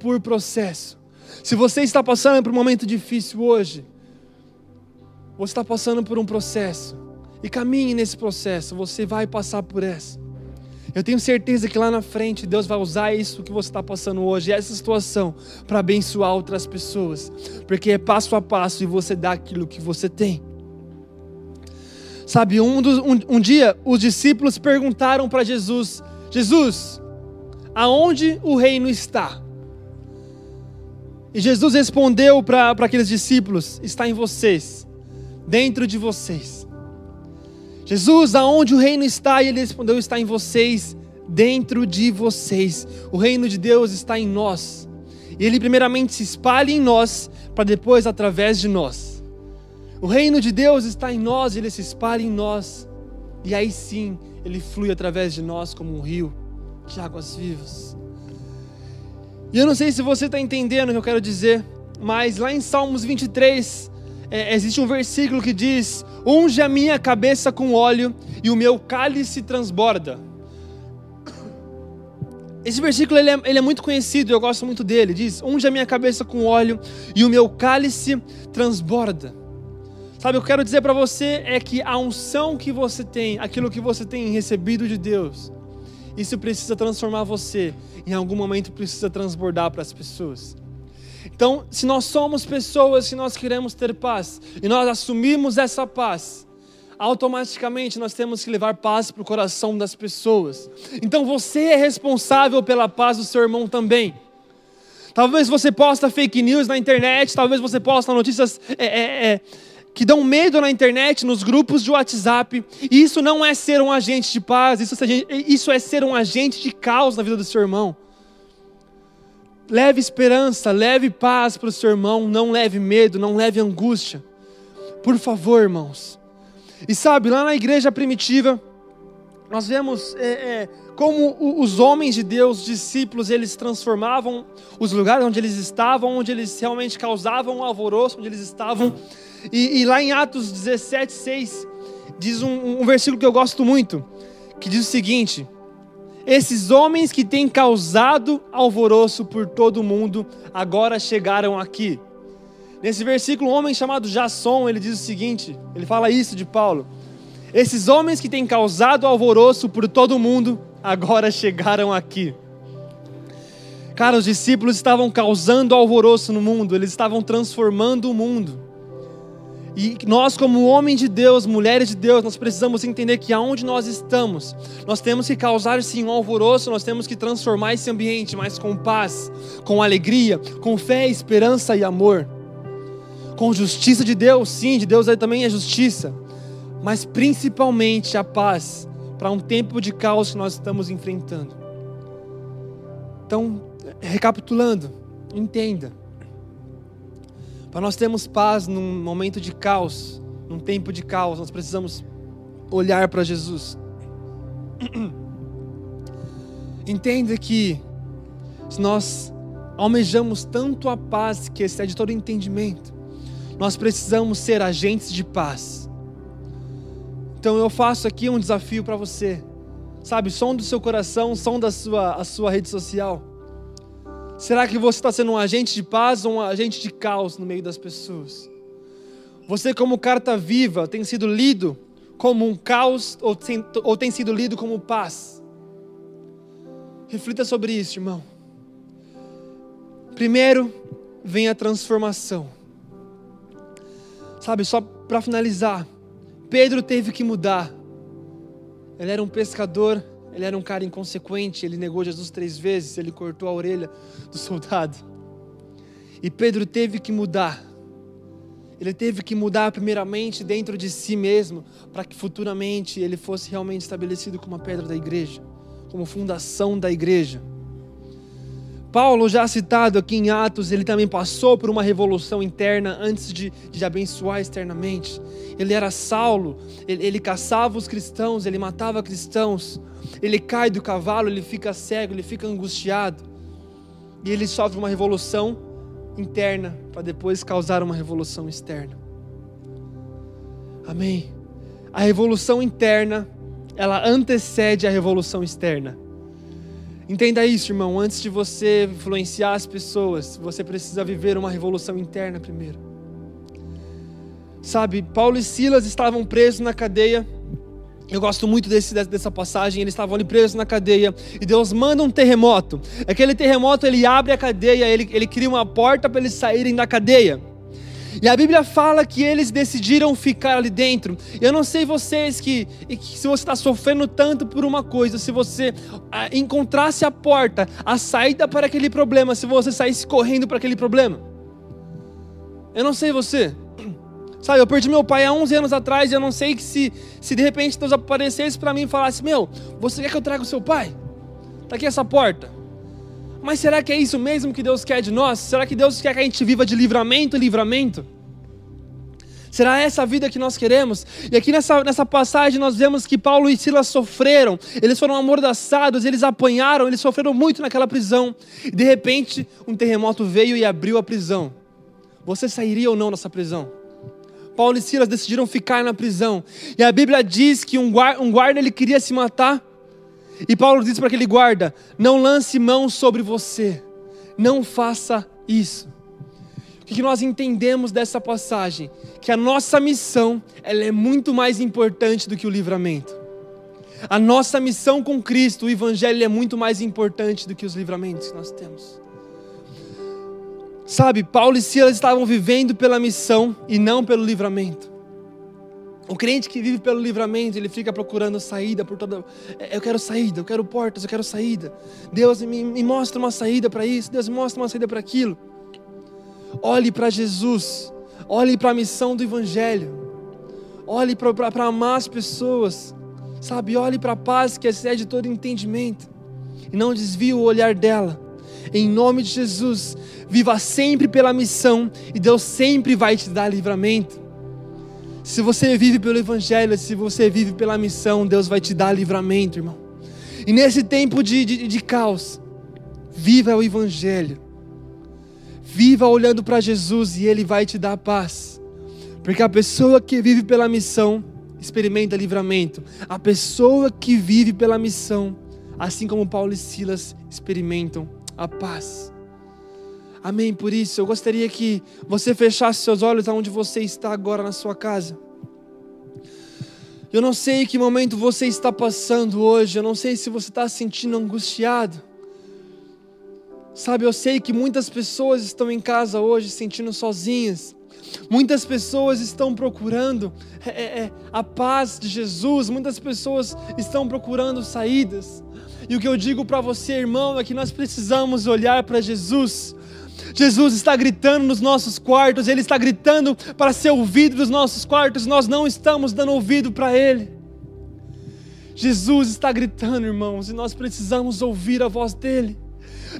S4: Se você está passando por um momento difícil hoje, você está passando por um processo, e caminhe nesse processo, você vai passar por essa. Eu tenho certeza que lá na frente Deus vai usar isso que você está passando hoje, essa situação, para abençoar outras pessoas, porque é passo a passo e você dá aquilo que você tem. Sabe, um dia os discípulos perguntaram para Jesus: Jesus, aonde o reino está? E Jesus respondeu para aqueles discípulos: está em vocês, dentro de vocês. Jesus, aonde o reino está? E ele respondeu: está em vocês, dentro de vocês. O reino de Deus está em nós. E ele primeiramente se espalha em nós, para depois através de nós. O reino de Deus está em nós, ele se espalha em nós. E aí sim, ele flui através de nós como um rio de águas vivas. E eu não sei se você está entendendo o que eu quero dizer, mas lá em Salmos 23, existe um versículo que diz: unge a minha cabeça com óleo e o meu cálice transborda. Esse versículo ele é muito conhecido, eu gosto muito dele. Diz: unge a minha cabeça com óleo e o meu cálice transborda. Sabe, o que eu quero dizer para você é que a unção que você tem, aquilo que você tem recebido de Deus, isso precisa transformar você. Em algum momento precisa transbordar para as pessoas. Então, se nós somos pessoas, se nós queremos ter paz, e nós assumimos essa paz, automaticamente nós temos que levar paz para o coração das pessoas. Então você é responsável pela paz do seu irmão também. Talvez você posta fake news na internet, talvez você posta notícias que dão medo na internet, nos grupos de WhatsApp. E isso não é ser um agente de paz, isso é ser um agente de caos na vida do seu irmão. Leve esperança, leve paz para o seu irmão, não leve medo, não leve angústia. Por favor, irmãos. E sabe, lá na igreja primitiva, nós vemos como os homens de Deus, discípulos, eles transformavam os lugares onde eles estavam, onde eles realmente causavam alvoroço, onde eles estavam. E lá em Atos 17:6, diz um versículo que eu gosto muito, que diz o seguinte: esses homens que têm causado alvoroço por todo o mundo, agora chegaram aqui. Nesse versículo, um homem chamado Jasson, ele diz o seguinte, ele fala isso de Paulo: esses homens que têm causado alvoroço por todo o mundo, agora chegaram aqui. Cara, os discípulos estavam causando alvoroço no mundo, eles estavam transformando o mundo. E nós, como homens de Deus, mulheres de Deus, nós precisamos entender que aonde nós estamos, nós temos que causar sim um alvoroço, nós temos que transformar esse ambiente, mas com paz, com alegria, com fé, esperança e amor. Com justiça de Deus, sim, de Deus também é justiça, mas principalmente a paz, para um tempo de caos que nós estamos enfrentando. Então, recapitulando, entenda. Para nós termos paz num momento de caos, num tempo de caos, nós precisamos olhar para Jesus. Entenda que se nós almejamos tanto a paz que excede todo entendimento, nós precisamos ser agentes de paz. Então eu faço aqui um desafio para você. Sabe, som do seu coração, som da sua rede social. Será que você está sendo um agente de paz ou um agente de caos no meio das pessoas? Você, como carta viva, tem sido lido como um caos ou tem sido lido como paz? Reflita sobre isso, irmão. Primeiro, vem a transformação. Sabe, só para finalizar, Pedro teve que mudar. Ele era um pescador, ele era um cara inconsequente, ele negou Jesus 3 vezes, ele cortou a orelha do soldado. E Pedro teve que mudar. Ele teve que mudar primeiramente dentro de si mesmo, para que futuramente ele fosse realmente estabelecido como a pedra da igreja, como fundação da igreja. Paulo, já citado aqui em Atos, ele também passou por uma revolução interna antes de abençoar externamente. Ele era Saulo, ele caçava os cristãos, ele matava cristãos, ele cai do cavalo, ele fica cego, ele fica angustiado. E ele sofre uma revolução interna para depois causar uma revolução externa. Amém? A revolução interna, ela antecede a revolução externa. Entenda isso, irmão. Antes de você influenciar as pessoas, você precisa viver uma revolução interna primeiro. Sabe, Paulo e Silas estavam presos na cadeia. Eu gosto muito dessa passagem. Eles estavam ali presos na cadeia e Deus manda um terremoto. Aquele terremoto, ele abre a cadeia, ele cria uma porta para eles saírem da cadeia. E a Bíblia fala que eles decidiram ficar ali dentro. Eu não sei vocês que se você está sofrendo tanto por uma coisa, se você encontrasse a porta, a saída para aquele problema, se você saísse correndo para aquele problema. Eu não sei você. Sabe, eu perdi meu pai há 11 anos atrás e eu não sei que se de repente Deus aparecesse para mim e falasse: meu, você quer que eu traga o seu pai? Está aqui essa porta. Mas será que é isso mesmo que Deus quer de nós? Será que Deus quer que a gente viva de livramento em livramento? Será essa a vida que nós queremos? E aqui nessa passagem nós vemos que Paulo e Silas sofreram, eles foram amordaçados, eles apanharam, eles sofreram muito naquela prisão. E de repente um terremoto veio e abriu a prisão. Você sairia ou não dessa prisão? Paulo e Silas decidiram ficar na prisão. E a Bíblia diz que um guarda ele queria se matar. E Paulo diz para aquele guarda: não lance mão sobre você, não faça isso. O que nós entendemos dessa passagem? Que a nossa missão, ela é muito mais importante do que o livramento. A nossa missão com Cristo, o Evangelho, é muito mais importante do que os livramentos que nós temos. Sabe, Paulo e Silas estavam vivendo pela missão e não pelo livramento. O crente que vive pelo livramento, ele fica procurando saída por toda... Eu quero saída, eu quero portas, eu quero saída. Deus me mostra uma saída para isso, Deus me mostra uma saída para aquilo. Olhe para Jesus, olhe para a missão do Evangelho. Olhe para amar as pessoas, sabe? Olhe para a paz que excede todo entendimento. E não desvie o olhar dela. Em nome de Jesus, viva sempre pela missão e Deus sempre vai te dar livramento. Se você vive pelo Evangelho, se você vive pela missão, Deus vai te dar livramento, irmão. E nesse tempo de caos, viva o Evangelho. Viva olhando para Jesus e Ele vai te dar paz. Porque a pessoa que vive pela missão experimenta livramento. A pessoa que vive pela missão, assim como Paulo e Silas, experimentam a paz. Amém? Por isso, eu gostaria que você fechasse seus olhos aonde você está agora na sua casa. Eu não sei que momento você está passando hoje, eu não sei se você está se sentindo angustiado. Sabe, eu sei que muitas pessoas estão em casa hoje se sentindo sozinhas. Muitas pessoas estão procurando a paz de Jesus, muitas pessoas estão procurando saídas. E o que eu digo para você, irmão, é que nós precisamos olhar para Jesus. Jesus está gritando nos nossos quartos, Ele está gritando para ser ouvido nos nossos quartos, nós não estamos dando ouvido para Ele. Jesus está gritando, irmãos, e nós precisamos ouvir a voz dEle.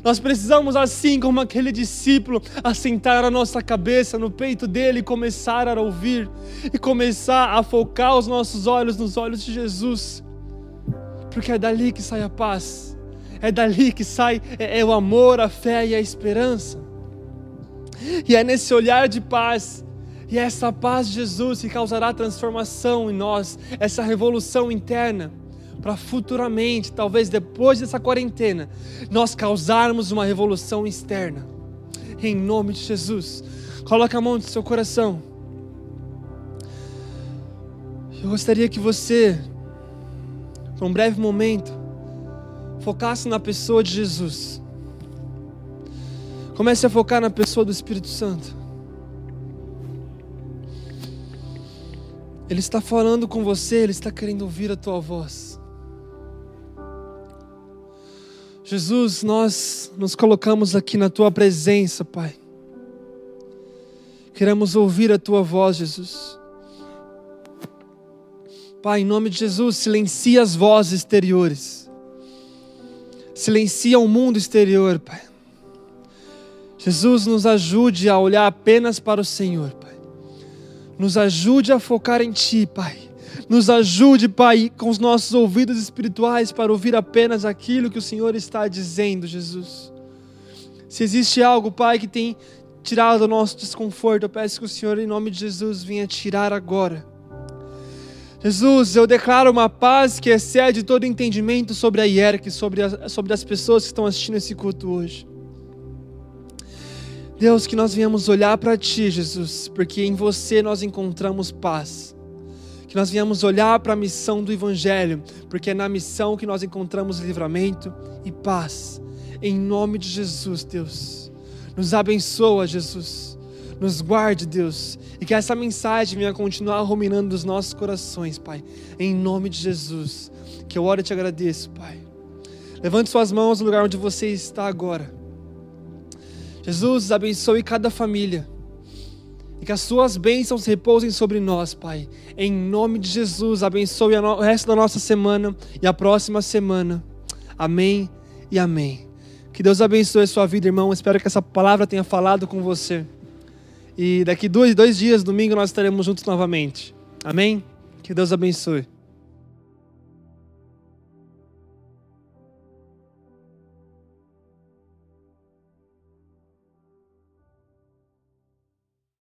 S4: Nós precisamos, assim como aquele discípulo, assentar a nossa cabeça no peito dEle e começar a ouvir, e começar a focar os nossos olhos nos olhos de Jesus, porque é dali que sai a paz, é dali que sai o amor, a fé e a esperança. E é nesse olhar de paz, e essa paz de Jesus que causará transformação em nós, essa revolução interna, para futuramente, talvez depois dessa quarentena, nós causarmos uma revolução externa. Em nome de Jesus, coloque a mão no seu coração. Eu gostaria que você, por um breve momento, focasse na pessoa de Jesus. Comece a focar na pessoa do Espírito Santo. Ele está falando com você, Ele está querendo ouvir a tua voz. Jesus, nós nos colocamos aqui na tua presença, Pai. Queremos ouvir a tua voz, Jesus. Pai, em nome de Jesus, silencia as vozes exteriores. Silencia o mundo exterior, Pai. Jesus, nos ajude a olhar apenas para o Senhor, Pai. Nos ajude a focar em Ti, Pai. Nos ajude, Pai, com os nossos ouvidos espirituais para ouvir apenas aquilo que o Senhor está dizendo, Jesus. Se existe algo, Pai, que tem tirado o nosso desconforto, eu peço que o Senhor, em nome de Jesus, venha tirar agora. Jesus, eu declaro uma paz que excede todo entendimento sobre a hierarquia, sobre as pessoas que estão assistindo esse culto hoje. Deus, que nós venhamos olhar para Ti, Jesus, porque em Você nós encontramos paz. Que nós venhamos olhar para a missão do Evangelho, porque é na missão que nós encontramos livramento e paz. Em nome de Jesus, Deus. Nos abençoa, Jesus. Nos guarde, Deus. E que essa mensagem venha continuar ruminando nos nossos corações, Pai. Em nome de Jesus. Que eu oro e te agradeço, Pai. Levante suas mãos no lugar onde você está agora. Jesus, abençoe cada família. E que as suas bênçãos repousem sobre nós, Pai. Em nome de Jesus, abençoe o resto da nossa semana e a próxima semana. Amém e amém. Que Deus abençoe a sua vida, irmão. Espero que essa palavra tenha falado com você. E daqui dois dias, domingo, nós estaremos juntos novamente. Amém? Que Deus abençoe.